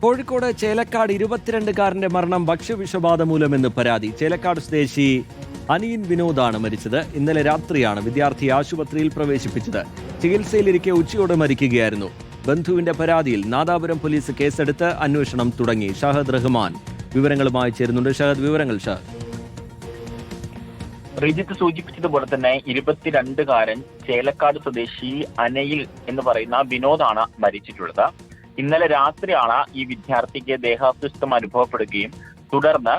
കോഴിക്കോട് ചേലക്കാട് 22-കാരന്റെ മരണം ഭക്ഷ്യവിഷബാധ മൂലമെന്ന് പരാതി. ചേലക്കാട് സ്വദേശി അനിയൻ വിനോദാണ് മരിച്ചത്. ഇന്നലെ രാത്രിയാണ് വിദ്യാർത്ഥി ആശുപത്രിയിൽ പ്രവേശിപ്പിച്ചത്. ചികിത്സയിലിരിക്കെ ഉച്ചയോടെ മരിക്കുകയായിരുന്നു. ബന്ധുവിന്റെ പരാതിയിൽ നാദാപുരം പോലീസ് കേസെടുത്ത് അന്വേഷണം തുടങ്ങി. ഷഹദ് റഹ്മാൻ വിവരങ്ങളുമായി ചേരുന്നുണ്ട്. ഷഹദ്, വിവരങ്ങൾ ഷഹദ്. റിജിത്ത് സൂചിപ്പിച്ചതുപോലെ തന്നെ 22-കാരൻ ചേലക്കാട് സ്വദേശി അനയിൽ എന്ന് പറയുന്ന വിനോദാണ് മരിച്ചിട്ടുള്ളത്. ഇന്നലെ രാത്രിയാണ് ഈ വിദ്യാർത്ഥിക്ക് ദേഹാസ്വസ്ഥം അനുഭവപ്പെടുകയും തുടർന്ന്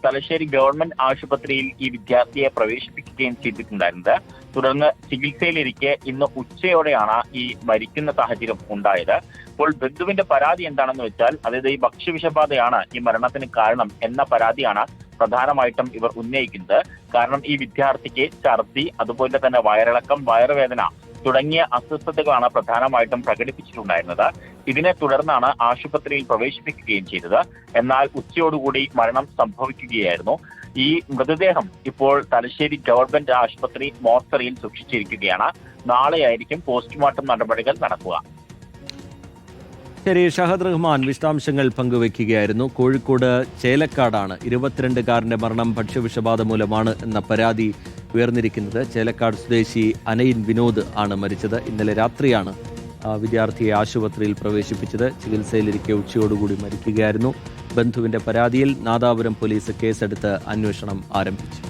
തലശ്ശേരി ഗവൺമെന്റ് ആശുപത്രിയിൽ ഈ വിദ്യാർത്ഥിയെ പ്രവേശിപ്പിക്കുകയും ചെയ്തിട്ടുണ്ടായിരുന്നത്. തുടർന്ന് ചികിത്സയിലിരിക്കെ ഇന്ന് ഉച്ചയോടെയാണ് ഈ മരിക്കുന്ന സാഹചര്യം ഉണ്ടായത്. ഇപ്പോൾ ബന്ധുവിന്റെ പരാതി എന്താണെന്ന് വെച്ചാൽ, അതായത് ഈ ഭക്ഷ്യവിഷബാധയാണ് ഈ മരണത്തിന് കാരണം എന്ന പരാതിയാണ് പ്രധാനമായിട്ടും ഇവർ ഉന്നയിക്കുന്നത്. കാരണം ഈ വിദ്യാർത്ഥിക്ക് ഛർദി, അതുപോലെ തന്നെ വയറിളക്കം, വയറുവേദന തുടങ്ങിയ അസ്വസ്ഥതകളാണ് പ്രധാനമായിട്ടും പ്രകടിപ്പിച്ചിട്ടുണ്ടായിരുന്നത്. ഇതിനെ തുടർന്നാണ് ആശുപത്രിയിൽ പ്രവേശിപ്പിക്കുകയും ചെയ്തത്. എന്നാൽ ഉച്ചയോടുകൂടി മരണം സംഭവിക്കുകയായിരുന്നു. ഈ മൃതദേഹം ഇപ്പോൾ തലശ്ശേരി ഗവൺമെന്റ് ആശുപത്രി മോർച്ചറിയിൽ സൂക്ഷിച്ചിരിക്കുകയാണ്. നാളെയായിരിക്കും പോസ്റ്റ്മോർട്ടം നടപടികൾ നടക്കുക. ശരി, ഷഹദ് റഹ്മാൻ വിശദാംശങ്ങൾ പങ്കുവയ്ക്കുകയായിരുന്നു. കോഴിക്കോട് ചേലക്കാടാണ് 22-കാരന്റെ മരണം ഭക്ഷ്യവിഷബാധ മൂലമാണ് എന്ന പരാതി ഉയർന്നിരിക്കുന്നത്. ചേലക്കാട് സ്വദേശി അനയിൻ വിനോദ് ആണ് മരിച്ചത്. ഇന്നലെ രാത്രിയാണ് വിദ്യാർത്ഥിയെ ആശുപത്രിയിൽ പ്രവേശിപ്പിച്ചത്. ചികിത്സയിലിരിക്കെ ഉച്ചയോടുകൂടി മരിക്കുകയായിരുന്നു. ബന്ധുവിന്റെ പരാതിയിൽ നാദാപുരം പോലീസ് കേസെടുത്ത് അന്വേഷണം ആരംഭിച്ചു.